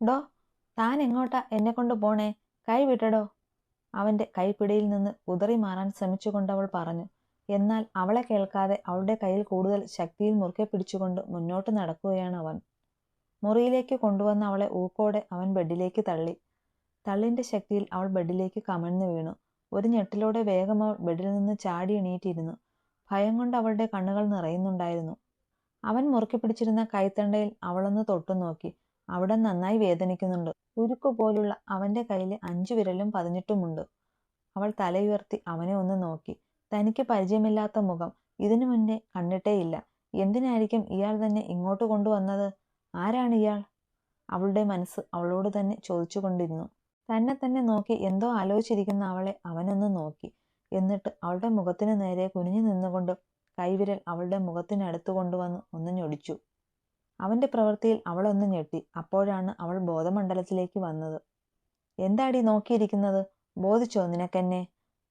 ഡോ, താൻ എങ്ങോട്ടാ എന്നെ കൊണ്ട് പോണേ? കൈ വിടടോ. അവന്റെ കൈപ്പിടിയിൽ നിന്ന് കുതറി മാറാൻ ശ്രമിച്ചുകൊണ്ട് അവൾ പറഞ്ഞു. എന്നാൽ അവളെ കേൾക്കാതെ അവളുടെ കയ്യിൽ കൂടുതൽ ശക്തിയിൽ മുറുകെ പിടിച്ചുകൊണ്ട് മുന്നോട്ട് നടക്കുകയാണ് അവൻ. മുറിയിലേക്ക് കൊണ്ടുവന്ന അവളെ ഊക്കോടെ അവൻ ബെഡിലേക്ക് തള്ളി. തള്ളിന്റെ ശക്തിയിൽ അവൾ ബെഡിലേക്ക് കമഴ്ന്നു വീണു. ഒരു ഞെട്ടലോടെ വേഗം അവൾ ബെഡിൽ നിന്ന് ചാടി എണീറ്റിരുന്നു. ഭയം കൊണ്ട് അവളുടെ കണ്ണുകൾ നിറയുന്നുണ്ടായിരുന്നു. അവൻ മുറുക്കി പിടിച്ചിരുന്ന കൈത്തണ്ടയിൽ അവളൊന്ന് തൊട്ടു നോക്കി. അവിടെ നന്നായി വേദനിക്കുന്നുണ്ട്. ഉരുക്കു പോലുള്ള അവന്റെ കയ്യിലെ 5 വിരലും പതിഞ്ഞിട്ടുമുണ്ട്. അവൾ തലയുയർത്തി അവനെ ഒന്ന് നോക്കി. തനിക്ക് പരിചയമില്ലാത്ത മുഖം. ഇതിനു മുന്നേ കണ്ടിട്ടേയില്ല. എന്തിനായിരിക്കും ഇയാൾ തന്നെ ഇങ്ങോട്ട് കൊണ്ടുവന്നത്? ആരാണ് ഇയാൾ? അവളുടെ മനസ്സ് അവളോട് തന്നെ ചോദിച്ചുകൊണ്ടിരുന്നു. തന്നെ തന്നെ നോക്കി എന്തോ ആലോചിച്ചിരിക്കുന്ന അവളെ അവനൊന്ന് നോക്കി. എന്നിട്ട് അവളുടെ മുഖത്തിന് നേരെ കുനിഞ്ഞു നിന്നുകൊണ്ട് കൈവിരൽ അവളുടെ മുഖത്തിനടുത്ത് കൊണ്ടുവന്ന് ഒന്ന് ഞൊടിച്ചു. അവന്റെ പ്രവൃത്തിയിൽ അവളൊന്ന് ഞെട്ടി. അപ്പോഴാണ് അവൾ ബോധമണ്ഡലത്തിലേക്ക് വന്നത്. എന്താടി നോക്കിയിരിക്കുന്നത്? ബോധിച്ചോ നിനക്കെന്നെ?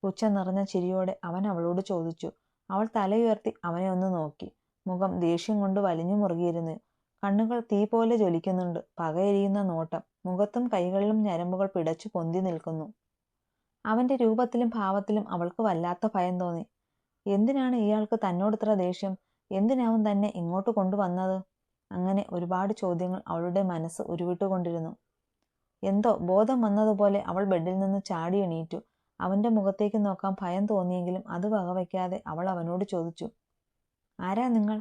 പുച്ഛം നിറഞ്ഞ ചിരിയോടെ അവൻ അവളോട് ചോദിച്ചു. അവൾ തലയുയർത്തി അവനെ ഒന്ന് നോക്കി. മുഖം ദേഷ്യം കൊണ്ട് വലിഞ്ഞു മുറുകിയിരുന്നു. കണ്ണുകൾ തീ പോലെ ജ്വലിക്കുന്നുണ്ട്. പകയെരിയുന്ന നോട്ടം. മുഖത്തും കൈകളിലും ഞരമ്പുകൾ പിടച്ചു പൊന്തി നിൽക്കുന്നു. അവന്റെ രൂപത്തിലും ഭാവത്തിലും അവൾക്ക് വല്ലാത്ത ഭയം തോന്നി. എന്തിനാണ് ഇയാൾക്ക് തന്നോട് ഇത്ര ദേഷ്യം? എന്തിനാവും തന്നെ ഇങ്ങോട്ട് കൊണ്ടുവന്നത്? അങ്ങനെ ഒരുപാട് ചോദ്യങ്ങൾ അവളുടെ മനസ്സ് ഉരുവിട്ടുകൊണ്ടിരുന്നു. എന്തോ ബോധം വന്നതുപോലെ അവൾ ബെഡിൽ നിന്ന് ചാടി എണീറ്റു. അവന്റെ മുഖത്തേക്ക് നോക്കാൻ ഭയം തോന്നിയെങ്കിലും അത് വകവയ്ക്കാതെ അവൾ അവനോട് ചോദിച്ചു. ആരാ നിങ്ങൾ?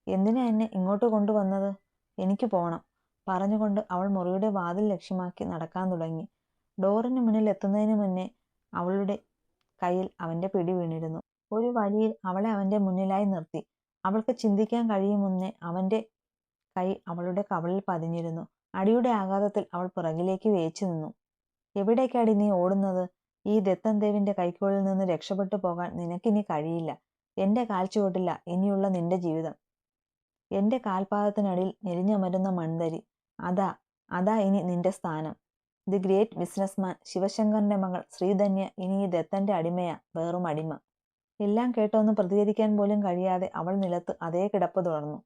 എന്തിനാ എന്നെ ഇങ്ങോട്ട് കൊണ്ടുവന്നത്? എനിക്ക് പോണം. പറഞ്ഞുകൊണ്ട് അവൾ മുറിയുടെ വാതിൽ ലക്ഷ്യമാക്കി നടക്കാൻ തുടങ്ങി. ഡോറിന് മുന്നിൽ എത്തുന്നതിന് മുന്നേ അവളുടെ കയ്യിൽ അവന്റെ പിടി വീണിരുന്നു. ഒരു വലിയിൽ അവളെ അവന്റെ മുന്നിലായി നിർത്തി. അവൾക്ക് ചിന്തിക്കാൻ കഴിയും മുന്നേ അവന്റെ കൈ അവളുടെ കവിളിൽ പതിഞ്ഞിരുന്നു. അടിയുടെ ആഘാതത്തിൽ അവൾ പിറകിലേക്ക് വേച്ചു നിന്നു. എവിടേക്കാടി നീ ഓടുന്നത്? ഈ ദത്തൻ ദേവിന്റെ കൈക്കുള്ളിൽ നിന്ന് രക്ഷപ്പെട്ടു പോകാൻ നിനക്കിനി കഴിയില്ല. എന്റെ കാൽച്ചുവട്ടില്ല ഇനിയുള്ള നിന്റെ ജീവിതം. എന്റെ കാൽപാദത്തിനടിയിൽ ഞെരിഞ്ഞമരുന്ന മൺതരി. അതാ ഇനി നിന്റെ സ്ഥാനം. ദി ഗ്രേറ്റ് ബിസിനസ്മാൻ ശിവശങ്കറിന്റെ മകൾ ശ്രീധന്യ ഇനി ഈ ദത്തന്റെ അടിമയാ, വെറും അടിമ. എല്ലാം കേട്ടൊന്ന് പ്രതികരിക്കാൻ പോലും കഴിയാതെ അവൾ നിലത്ത് അതേ കിടപ്പ് തുടർന്നു.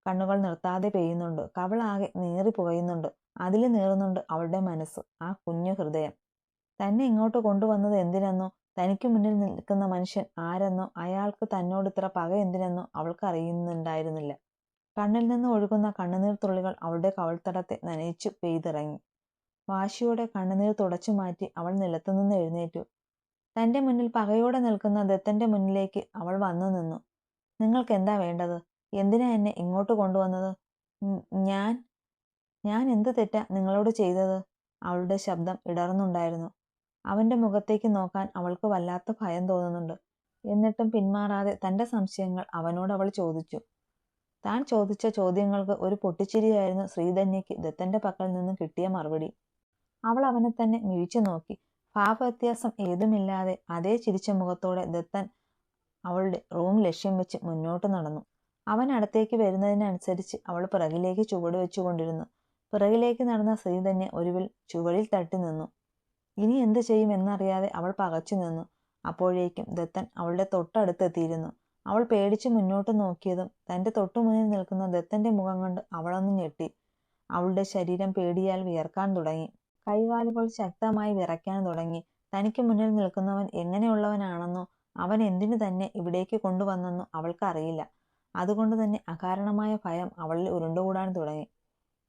കണ്ണുകൾ നിർത്താതെ പെയ്യുന്നുണ്ട്. കവളാകെ നീറി പുകയുന്നുണ്ട്. അതിൽ നീറുന്നുണ്ട് അവളുടെ മനസ്സ്, ആ കുഞ്ഞു ഹൃദയം. തന്നെ ഇങ്ങോട്ട് കൊണ്ടുവന്നത് എന്തിനെന്നോ, തനിക്ക് മുന്നിൽ നിൽക്കുന്ന മനുഷ്യൻ ആരെന്നോ, അയാൾക്ക് തന്നോട് ഇത്ര പക എന്തിനെന്നോ അവൾക്ക് അറിയുന്നുണ്ടായിരുന്നില്ല. കണ്ണിൽ നിന്ന് ഒഴുകുന്ന കണ്ണുനീർ തുള്ളികൾ അവളുടെ കവിൾത്തടത്തെ നനയിച്ചു പെയ്തിറങ്ങി. വാശിയോടെ കണ്ണുനീർ തുടച്ചു മാറ്റി അവൾ നിലത്തുനിന്ന് എഴുന്നേറ്റു. തന്റെ മുന്നിൽ പകയോടെ നിൽക്കുന്ന ദത്തന്റെ മുന്നിലേക്ക് അവൾ വന്നു നിന്നു. നിങ്ങൾക്ക് എന്താ വേണ്ടത്? എന്തിനാ എന്നെ ഇങ്ങോട്ട് കൊണ്ടുവന്നത്? ഞാൻ എന്ത് തെറ്റാ നിങ്ങളോട് ചെയ്തത്? അവളുടെ ശബ്ദം ഇടർന്നുണ്ടായിരുന്നു. അവന്റെ മുഖത്തേക്ക് നോക്കാൻ അവൾക്ക് വല്ലാത്ത ഭയം തോന്നുന്നുണ്ട്. എന്നിട്ടും പിന്മാറാതെ തന്റെ സംശയങ്ങൾ അവനോട് അവൾ ചോദിച്ചു. താൻ ചോദിച്ച ചോദ്യങ്ങൾക്ക് ഒരു പൊട്ടിച്ചിരിയായിരുന്നു ശ്രീധന്യയ്ക്ക് ദത്തന്റെ പക്കൽ നിന്ന് കിട്ടിയ മറുപടി. അവൾ അവനെ തന്നെ മിഴിച്ചു നോക്കി. ഭാവവ്യത്യാസം ഏതുമില്ലാതെ അതേ ചിരിച്ച മുഖത്തോടെ ദത്തൻ അവളുടെ റൂം ലക്ഷ്യം വെച്ച് മുന്നോട്ട് നടന്നു. അവൻ അടുത്തേക്ക് വരുന്നതിനനുസരിച്ച് അവൾ പിറകിലേക്ക് ചുവട് വെച്ചുകൊണ്ടിരുന്നു. പിറകിലേക്ക് നടന്ന ശ്രീധന്യ ഒടുവിൽ ചുവടിൽ തട്ടി നിന്നു. ഇനി എന്ത് ചെയ്യും എന്നറിയാതെ അവൾ പകച്ചു നിന്നു. അപ്പോഴേക്കും ദത്തൻ അവളുടെ തൊട്ടടുത്തെത്തിയിരുന്നു. അവൾ പേടിച്ച് മുന്നോട്ട് നോക്കിയതും തന്റെ തൊട്ടുമുന്നിൽ നിൽക്കുന്ന ദത്തന്റെ മുഖം കണ്ട് അവളൊന്ന് ഞെട്ടി. അവളുടെ ശരീരം പേടിയാൽ വിയർക്കാൻ തുടങ്ങി. കൈകാലുകൾ ശക്തമായി വിറയ്ക്കാൻ തുടങ്ങി. തനിക്ക് മുന്നിൽ നിൽക്കുന്നവൻ എങ്ങനെയുള്ളവനാണെന്നോ അവൻ എന്തിനു തന്നെ ഇവിടേക്ക് കൊണ്ടുവന്നെന്നോ അവൾക്ക് അറിയില്ല. അതുകൊണ്ട് തന്നെ അകാരണമായ ഭയം അവളിൽ ഉരുണ്ടുകൂടാൻ തുടങ്ങി.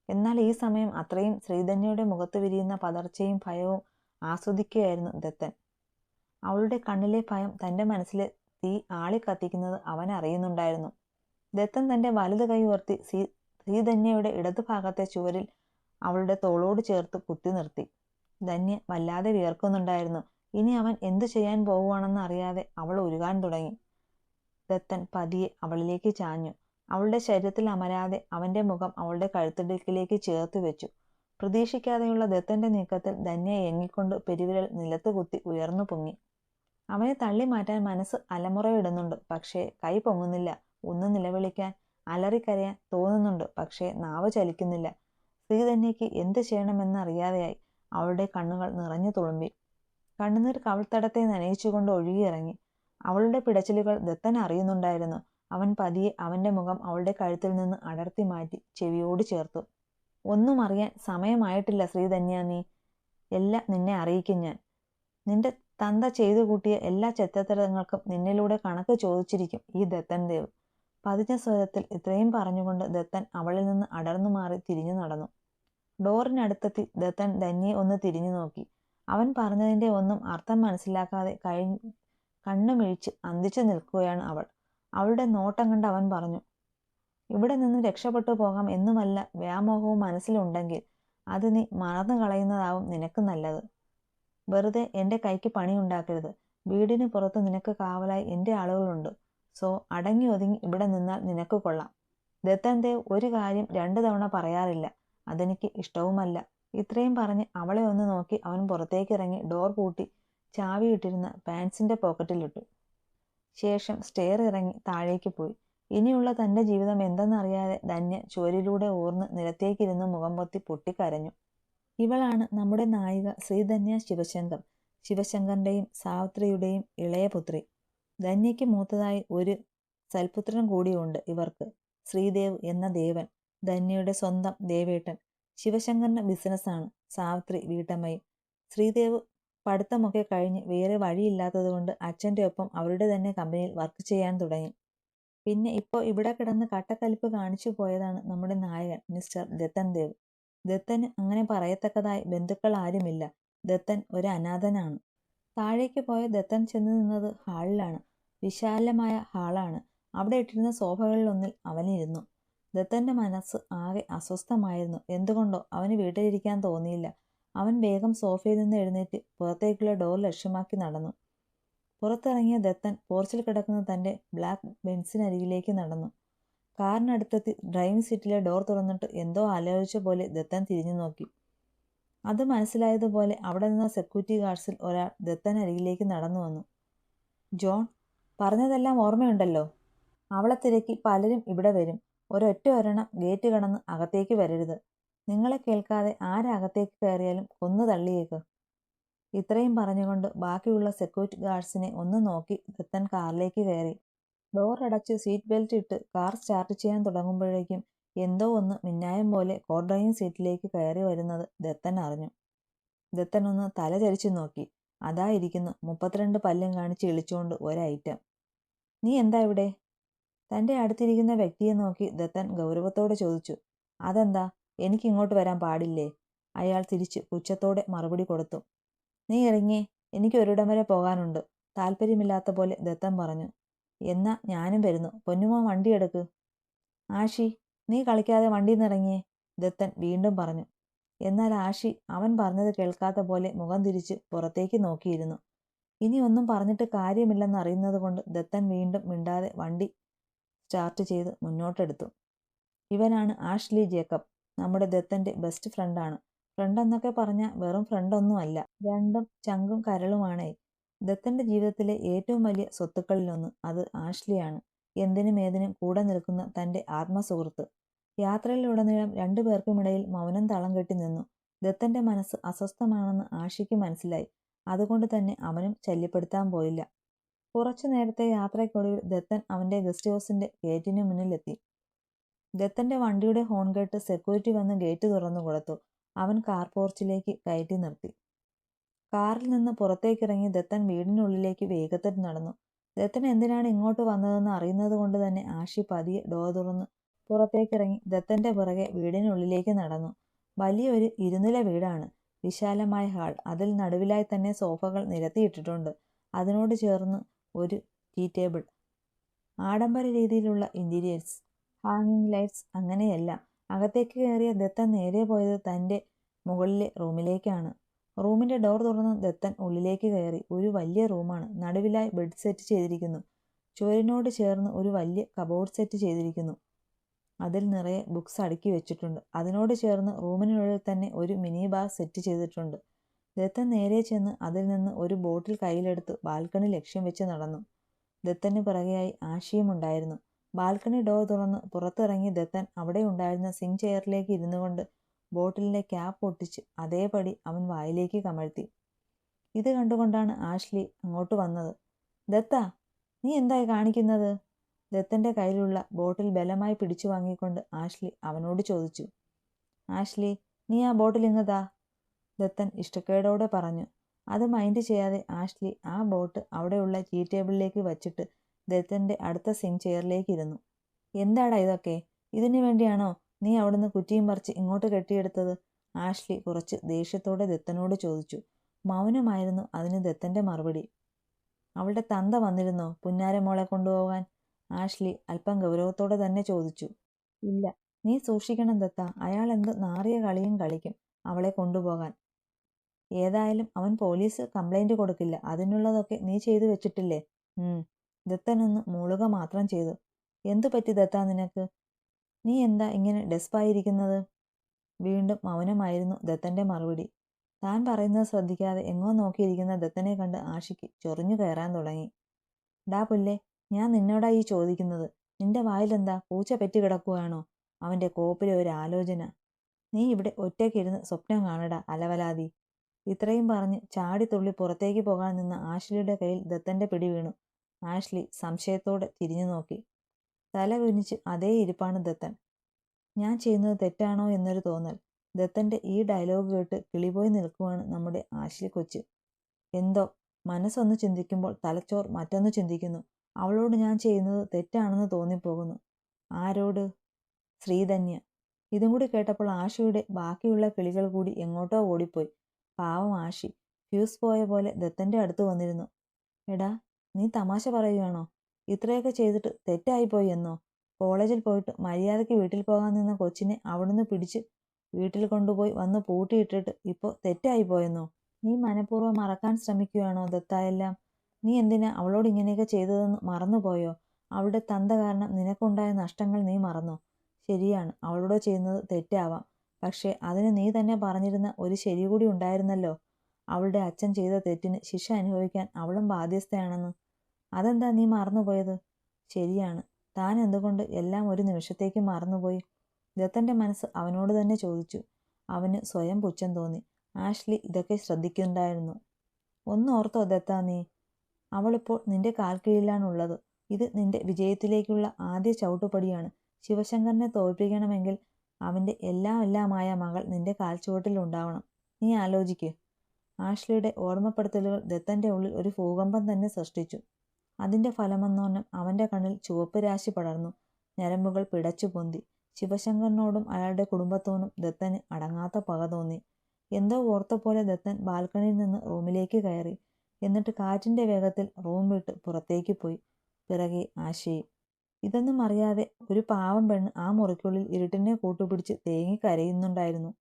എന്നാൽ ഈ സമയം അത്രയും ശ്രീധന്യയുടെ മുഖത്ത് വിരിയുന്ന പതർച്ചയും ഭയവും ആസ്വദിക്കുകയായിരുന്നു ദത്തൻ. അവളുടെ കണ്ണിലെ ഭയം തന്റെ മനസ്സിലെ തീ ആളിക്കത്തിക്കുന്നത് അവൻ അറിയുന്നുണ്ടായിരുന്നു. ദത്തൻ തന്റെ വലത് കൈ ഉയർത്തി ശ്രീധന്യയുടെ ഇടതുഭാഗത്തെ ചുവരിൽ അവളുടെ തോളോട് ചേർത്ത് കുത്തി നിർത്തി. ധന്യ വല്ലാതെ വിയർക്കുന്നുണ്ടായിരുന്നു. ഇനി അവൻ എന്തു ചെയ്യാൻ പോവുകയാണെന്ന് അറിയാതെ അവൾ ഉരുകാൻ തുടങ്ങി. ദത്തൻ പതിയെ അവളിലേക്ക് ചാഞ്ഞു. അവളുടെ ശരീരത്തിൽ അമരാതെ അവന്റെ മുഖം അവളുടെ കഴുത്തിടുക്കിലേക്ക് ചേർത്ത് വെച്ചു. പ്രതീക്ഷിക്കാതെയുള്ള ദത്തന്റെ നീക്കത്തിൽ ധന്യ ഏങ്ങിക്കൊണ്ട് പെരുവിരൽ നിലത്ത് കുത്തി ഉയർന്നു പൊങ്ങി. അവനെ തള്ളി മാറ്റാൻ മനസ്സ് അലമുറയിടുന്നുണ്ട്. പക്ഷേ കൈ പൊങ്ങുന്നില്ല. ഒന്ന് നിലവിളിക്കാൻ, അലറിക്കരയാൻ തോന്നുന്നുണ്ട്. പക്ഷേ നാവ് ചലിക്കുന്നില്ല. ശ്രീധന്യയ്ക്ക് എന്ത് ചെയ്യണമെന്നറിയാതെയായി. അവളുടെ കണ്ണുകൾ നിറഞ്ഞു തുളുമ്പി. കണ്ണുനീർ കവിൾത്തടത്തെ നനയിച്ചുകൊണ്ട് ഒഴുകിയിറങ്ങി. അവളുടെ പിടച്ചിലുകൾ ദത്തൻ അറിയുന്നുണ്ടായിരുന്നു. അവൻ പതിയെ അവന്റെ മുഖം അവളുടെ കഴുത്തിൽ നിന്ന് അടർത്തി മാറ്റി ചെവിയോട് ചേർത്തു. ഒന്നും അറിയാൻ സമയമായിട്ടില്ല ശ്രീധന്യ. നീ എല്ലാം നിന്നെ അറിയിക്കും ഞാൻ. നിന്റെ തന്ത ചെയ്തു കൂട്ടിയ എല്ലാ ചെറ്റത്തരങ്ങൾക്കും നിന്നിലൂടെ കണക്ക് ചോദിച്ചിരിക്കും ഈ ദത്തൻ ദേവ്. പതിഞ്ഞ സ്വരത്തിൽ ഇത്രയും പറഞ്ഞുകൊണ്ട് ദത്തൻ അവളിൽ നിന്ന് അടർന്നു മാറി തിരിഞ്ഞു നടന്നു. ഡോറിനടുത്തെത്തി ദത്തൻ ധന്യയെ ഒന്ന് തിരിഞ്ഞു നോക്കി. അവൻ പറഞ്ഞതിന്റെ ഒന്നും അർത്ഥം മനസ്സിലാക്കാതെ കണ്ണുമിഴിച്ച് അന്തിച്ചു നിൽക്കുകയാണ് അവൾ. അവളുടെ നോട്ടം കണ്ട് അവൻ പറഞ്ഞു, ഇവിടെ നിന്ന് രക്ഷപ്പെട്ടു പോകാം എന്നുമല്ല വ്യാമോഹവും മനസ്സിലുണ്ടെങ്കിൽ അത് നീ മറന്നു കളയുന്നതാവും നിനക്ക് നല്ലത്. വെറുതെ എൻ്റെ കൈക്ക് പണിയുണ്ടാക്കരുത്. വീടിന് പുറത്ത് നിനക്ക് കാവലായി എൻ്റെ ആളുകളുണ്ട്. സോ അടങ്ങി ഒതുങ്ങി ഇവിടെ നിന്നാൽ നിനക്ക് കൊള്ളാം. ദത്തൻ ദേവ് ഒരു കാര്യം 2 തവണ പറയാറില്ല. അതെനിക്ക് ഇഷ്ടവുമല്ല. ഇത്രയും പറഞ്ഞ് അവളെ ഒന്ന് നോക്കി അവൻ പുറത്തേക്കിറങ്ങി ഡോർ പൂട്ടി ചാവിയിട്ടിരുന്ന പാൻസിന്റെ പോക്കറ്റിലിട്ടു. ശേഷം സ്റ്റെയർ ഇറങ്ങി താഴേക്ക് പോയി. ഇനിയുള്ള തൻ്റെ ജീവിതം എന്തെന്നറിയാതെ ധന്യ ചുവരിലൂടെ ഊർന്ന് നിലത്തേക്കിരുന്ന് മുഖം പൊത്തി പൊട്ടിക്കരഞ്ഞു. ഇവളാണ് നമ്മുടെ നായിക ശ്രീധന്യ ശിവശങ്കർ. ശിവശങ്കറിന്റെയും സാവിത്രിയുടെയും ഇളയ പുത്രി. ധന്യയ്ക്ക് മൂത്തതായി ഒരു സൽപുത്രൻ കൂടിയുണ്ട് ഇവർക്ക്, ശ്രീദേവ് എന്ന ദേവൻ, ധന്യയുടെ സ്വന്തം ദേവേട്ടൻ. ശിവശങ്കറിന് ബിസിനസ്സാണ്, സാവിത്രി വീട്ടമ്മയും. ശ്രീദേവ് പഠിത്തമൊക്കെ കഴിഞ്ഞ് വേറെ വഴിയില്ലാത്തതുകൊണ്ട് അച്ഛൻ്റെ ഒപ്പം അവരുടെ തന്നെ കമ്പനിയിൽ വർക്ക് ചെയ്യാൻ തുടങ്ങി. പിന്നെ ഇപ്പോൾ ഇവിടെ കിടന്ന് കട്ടക്കലിപ്പ് കാണിച്ചു പോയതാണ് നമ്മുടെ നായകൻ മിസ്റ്റർ ദത്തൻ ദേവ്. ദത്തന് അങ്ങനെ പറയത്തക്കതായി ബന്ധുക്കൾ ആരുമില്ല. ദത്തൻ ഒരു അനാഥനാണ്. താഴേക്ക് പോയ ദത്തൻ ചെന്ന് നിന്നത് ഹാളിലാണ്. വിശാലമായ ഹാളാണ്. അവിടെ ഇട്ടിരുന്ന സോഫകളിലൊന്നിൽ അവനിരുന്നു. ദത്തന്റെ മനസ്സ് ആകെ അസ്വസ്ഥമായിരുന്നു. എന്തുകൊണ്ടോ അവന് വീട്ടിലിരിക്കാൻ തോന്നിയില്ല. അവൻ വേഗം സോഫയിൽ നിന്ന് എഴുന്നേറ്റ് പുറത്തേക്കുള്ള ഡോർ ലക്ഷ്യമാക്കി നടന്നു. പുറത്തിറങ്ങിയ ദത്തൻ പോർച്ചിൽ കിടക്കുന്ന തൻ്റെ ബ്ലാക്ക് ബെൻസിനരികിലേക്ക് നടന്നു. കാറിനടുത്തെത്തി ഡ്രൈവിംഗ് സീറ്റിലെ ഡോർ തുറന്നിട്ട് എന്തോ ആലോചിച്ച പോലെ ദത്തൻ തിരിഞ്ഞു നോക്കി. അത് മനസ്സിലായതുപോലെ അവിടെ നിന്ന സെക്യൂരിറ്റി ഗാർഡ്സിൽ ഒരാൾ ദത്തൻ അരികിലേക്ക് നടന്നു വന്നു. ജോൺ, പറഞ്ഞതെല്ലാം ഓർമ്മയുണ്ടല്ലോ? അവളെ തിരക്കി പലരും ഇവിടെ വരും. ഒരൊറ്റ ഒരെണ്ണം ഗേറ്റ് കടന്ന് അകത്തേക്ക് വരരുത്. നിങ്ങളെ കേൾക്കാതെ ആരകത്തേക്ക് കയറിയാലും കൊന്നു തള്ളിയേക്ക്. ഇത്രയും പറഞ്ഞുകൊണ്ട് ബാക്കിയുള്ള സെക്യൂരിറ്റി ഗാർഡ്സിനെ ഒന്ന് നോക്കി ദത്തൻ കാറിലേക്ക് കയറി. ഡോർ അടച്ച് സീറ്റ് ബെൽറ്റ് ഇട്ട് കാർ സ്റ്റാർട്ട് ചെയ്യാൻ തുടങ്ങുമ്പോഴേക്കും എന്തോ ഒന്ന് മിന്നായം പോലെ കോർ ഡ്രൈവിംഗ് സീറ്റിലേക്ക് കയറി വരുന്നത് ദത്തൻ അറിഞ്ഞു. ദത്തൻ ഒന്ന് തല ചരിച്ചു നോക്കി. അതാ ഇരിക്കുന്നു 32 പല്ലും കാണിച്ച് ഇളിച്ചുകൊണ്ട് ഒരൈറ്റം. നീ എന്താ ഇവിടെ? തൻ്റെ അടുത്തിരിക്കുന്ന വ്യക്തിയെ നോക്കി ദത്തൻ ഗൗരവത്തോടെ ചോദിച്ചു. അതെന്താ, എനിക്ക് ഇങ്ങോട്ട് വരാൻ പാടില്ലേ? അയാൾ തിരിച്ച് പുച്ഛത്തോടെ മറുപടി കൊടുത്തു. നീ ഇറങ്ങിയേ, എനിക്ക് ഒരിടം വരെ പോകാനുണ്ട്. താല്പര്യമില്ലാത്ത പോലെ ദത്തൻ പറഞ്ഞു. എന്നാ ഞാനും വരുന്നു. പൊന്നുമോൻ വണ്ടി എടുക്ക്. ആഷി, നീ കളിക്കാതെ വണ്ടിയിൽ നിന്നിറങ്ങിയേ, ദത്തൻ വീണ്ടും പറഞ്ഞു. എന്നാൽ ആഷി അവൻ പറഞ്ഞത് കേൾക്കാത്ത പോലെ മുഖം തിരിച്ച് പുറത്തേക്ക് നോക്കിയിരുന്നു. ഇനി ഒന്നും പറഞ്ഞിട്ട് കാര്യമില്ലെന്ന് അറിയുന്നത് കൊണ്ട് ദത്തൻ വീണ്ടും മിണ്ടാതെ വണ്ടി സ്റ്റാർട്ട് ചെയ്ത് മുന്നോട്ടെടുത്തു. ഇവനാണ് ആഷ്ലി ജേക്കബ്, നമ്മുടെ ദത്തന്റെ ബെസ്റ്റ് ഫ്രണ്ടാണ്. ഫ്രണ്ട് എന്നൊക്കെ പറഞ്ഞാൽ വെറും ഫ്രണ്ടൊന്നും അല്ല, രണ്ടും ചങ്കും കരളുമാണേ. ദത്തന്റെ ജീവിതത്തിലെ ഏറ്റവും വലിയ സ്വത്തുക്കളിലൊന്ന് അത് ആഷ്ലിയാണ്. എന്തിനും ഏതിനും കൂടെ നിൽക്കുന്ന തന്റെ ആത്മസുഹൃത്ത്. യാത്രയിലുടനീളം 2 പേർക്കുമിടയിൽ മൗനം തളം കെട്ടി നിന്നു. ദത്തന്റെ മനസ്സ് അസ്വസ്ഥമാണെന്ന് ആഷിക്ക് മനസ്സിലായി. അതുകൊണ്ട് തന്നെ അവനും ശല്യപ്പെടുത്താൻ പോയില്ല. കുറച്ചു നേരത്തെ യാത്രയ്ക്കൊടുവിൽ ദത്തൻ അവന്റെ ഗസ്റ്റ് ഹൗസിന്റെ ഗേറ്റിന് മുന്നിലെത്തി. ദത്തന്റെ വണ്ടിയുടെ ഹോൺ കേട്ട് സെക്യൂരിറ്റി വന്ന് ഗേറ്റ് തുറന്നു കൊടുത്തു. അവൻ കാർ പോർച്ചിലേക്ക് കയറ്റി നിർത്തി. കാറിൽ നിന്ന് പുറത്തേക്കിറങ്ങി ദത്തൻ വീടിനുള്ളിലേക്ക് വേഗത്തിൽ നടന്നു. ദത്തൻ എന്തിനാണ് ഇങ്ങോട്ട് വന്നതെന്ന് അറിയുന്നത് കൊണ്ട് തന്നെ ആഷി പതിയെ ഡോർ തുറന്ന് പുറത്തേക്കിറങ്ങി ദത്തന്റെ പുറകെ വീടിനുള്ളിലേക്ക് നടന്നു. വലിയൊരു 2 നില വീടാണ്. വിശാലമായ ഹാൾ. അതിൽ നടുവിലായി തന്നെ സോഫകൾ നിരത്തിയിട്ടിട്ടുണ്ട്. അതിനോട് ചേർന്ന് ഒരു ടീ ടേബിൾ. ആഡംബര രീതിയിലുള്ള ഇന്റീരിയേഴ്സ്, ഹാങ്ങിങ് ലൈറ്റ്സ്, അങ്ങനെയെല്ലാം. അകത്തേക്ക് കയറിയ ദത്തൻ നേരെ പോയത് തൻ്റെ മുകളിലെ റൂമിലേക്കാണ്. റൂമിന്റെ ഡോർ തുറന്ന് ദത്തൻ ഉള്ളിലേക്ക് കയറി. ഒരു വലിയ റൂമാണ്. നടുവിലായി ബെഡ് സെറ്റ് ചെയ്തിരിക്കുന്നു. ചുവരിനോട് ചേർന്ന് ഒരു വലിയ കബോർഡ് സെറ്റ് ചെയ്തിരിക്കുന്നു. അതിൽ നിറയെ ബുക്സ് അടുക്കി വെച്ചിട്ടുണ്ട്. അതിനോട് ചേർന്ന് റൂമിനുള്ളിൽ തന്നെ ഒരു മിനി ബാർ സെറ്റ് ചെയ്തിട്ടുണ്ട്. ദത്തൻ നേരെ ചെന്ന് അതിൽ നിന്ന് ഒരു ബോട്ടിൽ കയ്യിലെടുത്ത് ബാൽക്കണി ലക്ഷ്യം വെച്ച് നടന്നു. ദത്തന് പിറകെയായി ആഷിയും ഉണ്ടായിരുന്നു. ബാൽക്കണി ഡോർ തുറന്ന് പുറത്തിറങ്ങി ദത്തൻ അവിടെ ഉണ്ടായിരുന്ന സിങ് ചെയറിലേക്ക് ഇരുന്നു കൊണ്ട് ബോട്ടിലിന്റെ ക്യാപ്പ് പൊട്ടിച്ച് അതേപടി അവൻ വായിലേക്ക് കമഴ്ത്തി. ഇത് കണ്ടുകൊണ്ടാണ് ആഷ്ലി അങ്ങോട്ട് വന്നത്. ദത്ത, നീ എന്തായി കാണിക്കുന്നത്? ദത്തന്റെ കയ്യിലുള്ള ബോട്ടിൽ ബലമായി പിടിച്ചു വാങ്ങിക്കൊണ്ട് ആഷ്ലി അവനോട് ചോദിച്ചു. ആഷ്ലി, നീ ആ ബോട്ടിൽ ഇങ്ങ് താ, ദത്തൻ ഇഷ്ടക്കേടോടെ പറഞ്ഞു. അത് മൈൻഡ് ചെയ്യാതെ ആഷ്ലി ആ ബോട്ട് അവിടെയുള്ള ടീ ടേബിളിലേക്ക് വച്ചിട്ട് ദത്തന്റെ അടുത്ത സിങ് ചെയറിലേക്ക് ഇരുന്നു. എന്താടാ ഇതൊക്കെ? ഇതിനു വേണ്ടിയാണോ നീ അവിടുന്ന് കുറ്റിയും പറിച്ച് ഇങ്ങോട്ട് കെട്ടിയെടുത്തത്? ആഷ്ലി കുറച്ച് ദേഷ്യത്തോടെ ദത്തനോട് ചോദിച്ചു. മൗനമായിരുന്നു അതിന് ദത്തന്റെ മറുപടി. അവളുടെ തന്ത വന്നിരുന്നോ പുന്നാരമോളെ കൊണ്ടുപോകാൻ? ആഷ്ലി അല്പം ഗൗരവത്തോടെ തന്നെ ചോദിച്ചു. ഇല്ല, നീ സൂക്ഷിക്കണം ദത്ത, അയാൾ എന്ത് നാറിയ കളിയും കളിക്കും അവളെ കൊണ്ടുപോകാൻ. ഏതായാലും അവൻ പോലീസ് കംപ്ലൈന്റ് കൊടുക്കില്ല, അതിനുള്ളതൊക്കെ നീ ചെയ്തു വെച്ചിട്ടില്ലേ? ദത്തനൊന്ന് മൂളുക മാത്രം ചെയ്തു. എന്തു പറ്റി ദത്ത നിനക്ക്? നീ എന്താ ഇങ്ങനെ ഡെസ്പായിരിക്കുന്നത്? വീണ്ടും മൗനമായിരുന്നു ദത്തന്റെ മറുപടി. താൻ പറയുന്നത് ശ്രദ്ധിക്കാതെ എങ്ങോ നോക്കിയിരിക്കുന്ന ദത്തനെ കണ്ട് ആഷിക്ക് ചൊറിഞ്ഞു കയറാൻ തുടങ്ങി. ഡാ പുല്ലേ, ഞാൻ നിന്നോടായി ചോദിക്കുന്നത്. നിന്റെ വായിലെന്താ പൂച്ച പെറ്റി കിടക്കുകയാണോ? അവന്റെ കോപ്പിലെ ഒരു ആലോചന. നീ ഇവിടെ ഒറ്റയ്ക്കിരുന്ന് സ്വപ്നം കാണടാ അലവലാതി. ഇത്രയും പറഞ്ഞ് ചാടിത്തുള്ളി പുറത്തേക്ക് പോകാൻ നിന്ന ആഷ്ലിയുടെ കയ്യിൽ ദത്തന്റെ പിടി വീണു. ആഷ്ലി സംശയത്തോടെ തിരിഞ്ഞു നോക്കി. തല കുനിച്ച് അതേ ഇരിപ്പാണ് ദത്തൻ. ഞാൻ ചെയ്യുന്നത് തെറ്റാണോ എന്നൊരു തോന്നൽ. ദത്തന്റെ ഈ ഡയലോഗ് കേട്ട് കിളിപോയി നിൽക്കുവാണ് നമ്മുടെ ആഷ്ലി കൊച്ച്. എന്തോ മനസ്സൊന്ന് ചിന്തിക്കുമ്പോൾ തലച്ചോർ മറ്റൊന്ന് ചിന്തിക്കുന്നു. അവളോട് ഞാൻ ചെയ്യുന്നത് തെറ്റാണെന്ന് തോന്നിപ്പോകുന്നു. ആരോട്? ശ്രീധന്യ. ഇതും കൂടി കേട്ടപ്പോൾ ആഷിയുടെ ബാക്കിയുള്ള കിളികൾ കൂടി എങ്ങോട്ടോ ഓടിപ്പോയി. പാവം ആഷി ഫ്യൂസ് പോയ പോലെ ദത്തന്റെ അടുത്ത് വന്നിരുന്നു. എടാ, നീ തമാശ പറയുകയാണോ? ഇത്രയൊക്കെ ചെയ്തിട്ട് തെറ്റായിപ്പോയി എന്നോ? കോളേജിൽ പോയിട്ട് മര്യാദയ്ക്ക് വീട്ടിൽ പോകാൻ നിന്ന കൊച്ചിനെ അവിടുന്ന് പിടിച്ച് വീട്ടിൽ കൊണ്ടുപോയി വന്ന് പൂട്ടിയിട്ടിട്ട് ഇപ്പോൾ തെറ്റായിപ്പോയെന്നോ? നീ മനഃപൂർവ്വം മറക്കാൻ ശ്രമിക്കുകയാണോ ദത്തായെല്ലാം? നീ എന്തിനാ അവളോട് ഇങ്ങനെയൊക്കെ ചെയ്തതെന്ന് മറന്നുപോയോ? അവളുടെ തന്ത കാരണം നിനക്കുണ്ടായ നഷ്ടങ്ങൾ നീ മറന്നോ? ശരിയാണ്, അവളോട് ചെയ്യുന്നത് തെറ്റാവാം. പക്ഷേ അതിന് നീ തന്നെ പറഞ്ഞിരുന്ന ഒരു ശരി കൂടി ഉണ്ടായിരുന്നല്ലോ. അവളുടെ അച്ഛൻ ചെയ്ത തെറ്റിന് ശിക്ഷ അനുഭവിക്കാൻ അവളും ബാധ്യസ്ഥയാണെന്ന്. അതെന്താ നീ മറന്നുപോയത്? ശരിയാണ്, താൻ എന്തുകൊണ്ട് എല്ലാം ഒരു നിമിഷത്തേക്ക് മറന്നുപോയി? ദത്തന്റെ മനസ്സ് അവനോട് തന്നെ ചോദിച്ചു. അവന് സ്വയം പുച്ഛം തോന്നി. ആഷ്ലി ഇതൊക്കെ ശ്രദ്ധിക്കുന്നുണ്ടായിരുന്നു. ഒന്നോർത്തോ ദത്ത നീ? അവളിപ്പോൾ നിന്റെ കാൽക്കീഴിലാണുള്ളത്. ഇത് നിന്റെ വിജയത്തിലേക്കുള്ള ആദ്യ ചവിട്ടുപടിയാണ്. ശിവശങ്കറിനെ തോൽപ്പിക്കണമെങ്കിൽ അവന്റെ എല്ലാമായ മകൾ നിന്റെ കാൽച്ചുവട്ടിൽ ഉണ്ടാവണം. നീ ആലോചിക്ക്. ആഷ്ലിയുടെ ഓർമ്മപ്പെടുത്തലുകൾ ദത്തന്റെ ഉള്ളിൽ ഒരു ഭൂകമ്പം തന്നെ സൃഷ്ടിച്ചു. അതിന്റെ ഫലമെന്നോണം അവന്റെ കണ്ണിൽ ചുവപ്പ് രാശി പടർന്നു. ഞരമ്പുകൾ പിടച്ചു പൊന്തി. ശിവശങ്കറിനോടും അയാളുടെ കുടുംബത്തോടും ദത്തന് അടങ്ങാത്ത പക തോന്നി. എന്തോ ഓർത്ത പോലെ ദത്തൻ ബാൽക്കണിയിൽ നിന്ന് റൂമിലേക്ക് കയറി. എന്നിട്ട് കാറ്റിന്റെ വേഗത്തിൽ റൂം വിട്ട് പുറത്തേക്ക് പോയി. പിറകെ ആശയും. ഇതൊന്നും അറിയാതെ ഒരു പാവം പെണ്ണ് ആ മുറിക്കുള്ളിൽ ഇരുട്ടിനെ കൂട്ടുപിടിച്ച് തേങ്ങി കരയുന്നുണ്ടായിരുന്നു.